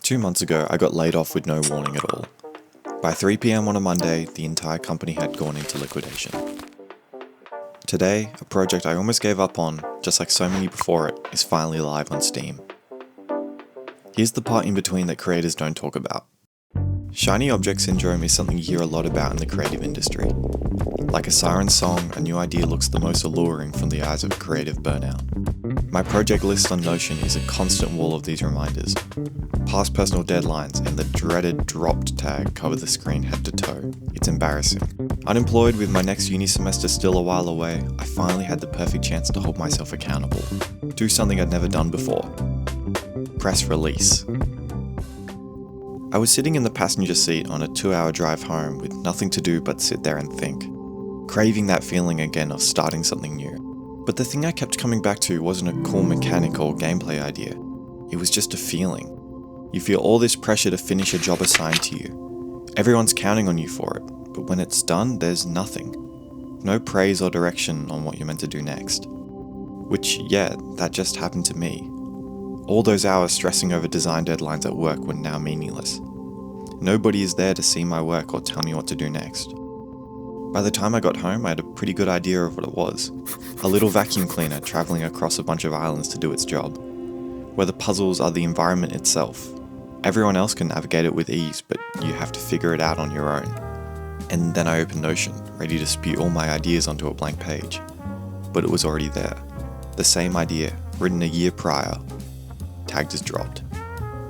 2 months ago, I got laid off with no warning at all. By 3 p.m. on a Monday, the entire company had gone into liquidation. Today, a project I almost gave up on, just like so many before it, is finally live on Steam. Here's the part in between that creators don't talk about. Shiny object syndrome is something you hear a lot about in the creative industry. Like a siren song, a new idea looks the most alluring from the eyes of a creative burnout. My project list on Notion is a constant wall of these reminders. Past personal deadlines and the dreaded dropped tag cover the screen head to toe. It's embarrassing. Unemployed with my next uni semester still a while away, I finally had the perfect chance to hold myself accountable. Do something I'd never done before. Press release. I was sitting in the passenger seat on a 2-hour drive home with nothing to do but sit there and think, craving that feeling again of starting something new. But the thing I kept coming back to wasn't a cool mechanic or gameplay idea. It was just a feeling. You feel all this pressure to finish a job assigned to you. Everyone's counting on you for it, but when it's done, there's nothing. No praise or direction on what you're meant to do next. Which, yeah, that just happened to me. All those hours stressing over design deadlines at work were now meaningless. Nobody is there to see my work or tell me what to do next. By the time I got home, I had a pretty good idea of what it was. A little vacuum cleaner traveling across a bunch of islands to do its job. Where the puzzles are the environment itself. Everyone else can navigate it with ease, but you have to figure it out on your own. And then I opened Notion, ready to spew all my ideas onto a blank page. But it was already there. The same idea, written a year prior, tagged as dropped.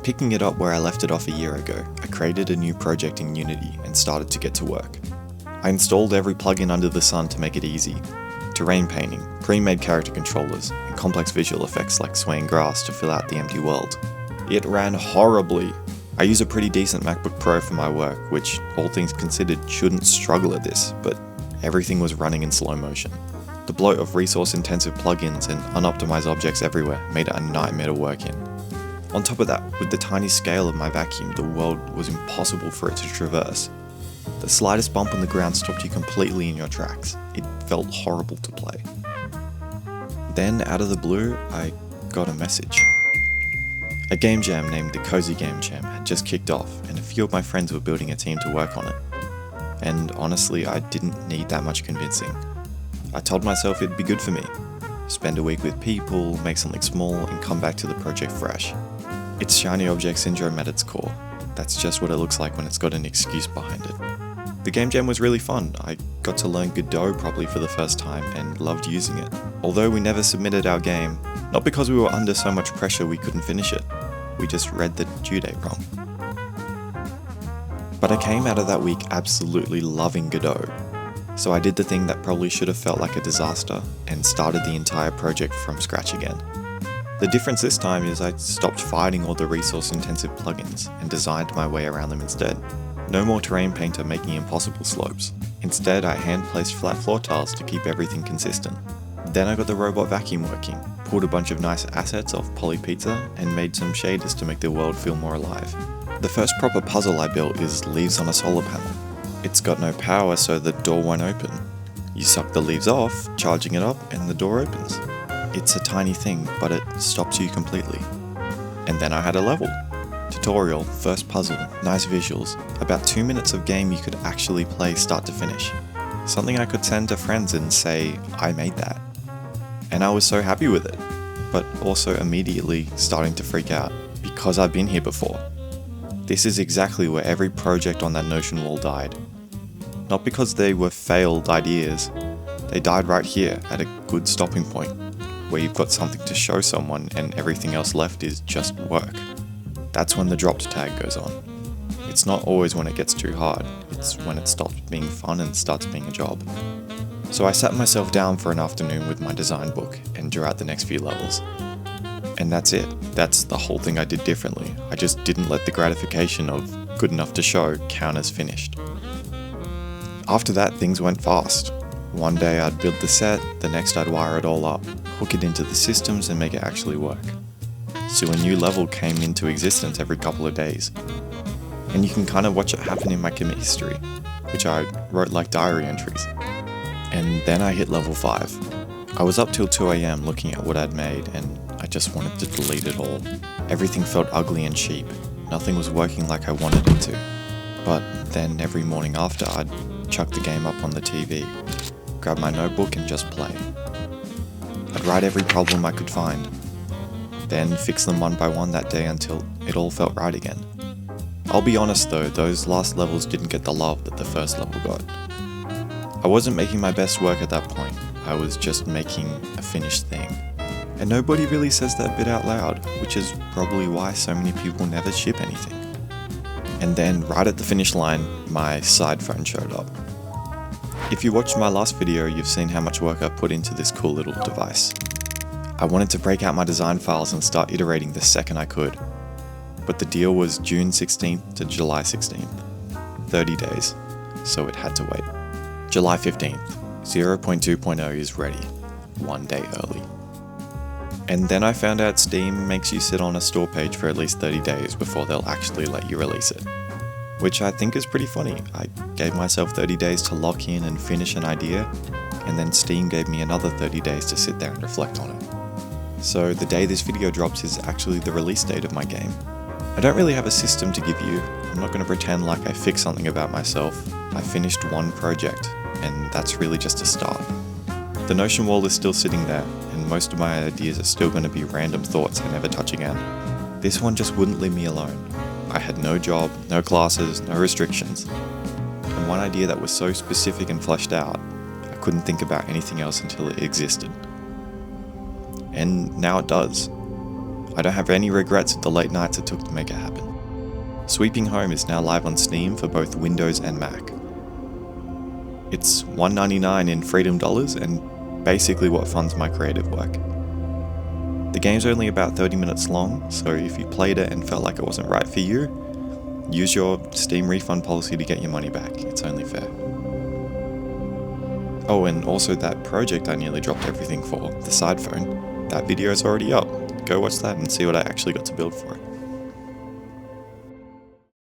Picking it up where I left it off a year ago, I created a new project in Unity and started to get to work. I installed every plugin under the sun to make it easy. Terrain painting, pre-made character controllers, and complex visual effects like swaying grass to fill out the empty world. It ran horribly. I use a pretty decent MacBook Pro for my work, which, all things considered, shouldn't struggle at this, but everything was running in slow motion. The bloat of resource-intensive plugins and unoptimized objects everywhere made it a nightmare to work in. On top of that, with the tiny scale of my vacuum, the world was impossible for it to traverse. The slightest bump on the ground stopped you completely in your tracks. It felt horrible to play. Then, out of the blue, I got a message. A game jam named the Cozy Game Jam had just kicked off, and a few of my friends were building a team to work on it. And honestly, I didn't need that much convincing. I told myself it'd be good for me. Spend a week with people, make something small, and come back to the project fresh. It's shiny object syndrome at its core. That's just what it looks like when it's got an excuse behind it. The game jam was really fun. I got to learn Godot properly for the first time and loved using it. Although we never submitted our game, not because we were under so much pressure we couldn't finish it. We just read the due date wrong. But I came out of that week absolutely loving Godot. So I did the thing that probably should have felt like a disaster and started the entire project from scratch again. The difference this time is I stopped fighting all the resource-intensive plugins and designed my way around them instead. No more terrain painter making impossible slopes. Instead, I hand-placed flat floor tiles to keep everything consistent. Then I got the robot vacuum working, pulled a bunch of nice assets off Poly Pizza, and made some shaders to make the world feel more alive. The first proper puzzle I built is leaves on a solar panel. It's got no power, so the door won't open. You suck the leaves off, charging it up, and the door opens. It's a tiny thing, but it stops you completely. And then I had a level. Tutorial, first puzzle, nice visuals, about 2 minutes of game you could actually play start to finish. Something I could send to friends and say, I made that. And I was so happy with it, but also immediately starting to freak out, because I've been here before. This is exactly where every project on that Notion wall died. Not because they were failed ideas, they died right here at a good stopping point, where you've got something to show someone and everything else left is just work. That's when the dropped tag goes on. It's not always when it gets too hard, it's when it stops being fun and starts being a job. So I sat myself down for an afternoon with my design book and drew out the next few levels. And that's it. That's the whole thing I did differently. I just didn't let the gratification of good enough to show count as finished. After that, things went fast. One day I'd build the set, the next I'd wire it all up, hook it into the systems and make it actually work. So a new level came into existence every couple of days. And you can kind of watch it happen in my commit history, which I wrote like diary entries. And then I hit level 5. I was up till 2 AM looking at what I'd made, and I just wanted to delete it all. Everything felt ugly and cheap. Nothing was working like I wanted it to. But then every morning after, I'd chuck the game up on the TV, grab my notebook and just play. I'd write every problem I could find, then fix them one by one that day until it all felt right again. I'll be honest though, those last levels didn't get the love that the first level got. I wasn't making my best work at that point, I was just making a finished thing. And nobody really says that bit out loud, which is probably why so many people never ship anything. And then, right at the finish line, my side phone showed up. If you watched my last video, you've seen how much work I put into this cool little device. I wanted to break out my design files and start iterating the second I could. But the deal was June 16th to July 16th. 30 days, so it had to wait. July 15th, 0.2.0 is ready, 1 day early. And then I found out Steam makes you sit on a store page for at least 30 days before they'll actually let you release it. Which I think is pretty funny. I gave myself 30 days to lock in and finish an idea, and then Steam gave me another 30 days to sit there and reflect on it. So the day this video drops is actually the release date of my game. I don't really have a system to give you. I'm not going to pretend like I fixed something about myself. I finished one project, and that's really just a start. The Notion wall is still sitting there, and most of my ideas are still going to be random thoughts I never touch again. This one just wouldn't leave me alone. I had no job, no classes, no restrictions. And one idea that was so specific and fleshed out, I couldn't think about anything else until it existed. And now it does. I don't have any regrets of the late nights it took to make it happen. Sweeping Home is now live on Steam for both Windows and Mac. It's $1.99 in Freedom Dollars and basically what funds my creative work. The game's only about 30 minutes long, so if you played it and felt like it wasn't right for you, use your Steam refund policy to get your money back. It's only fair. Oh, and also that project I nearly dropped everything for, the side phone, that video is already up. Go watch that and see what I actually got to build for it.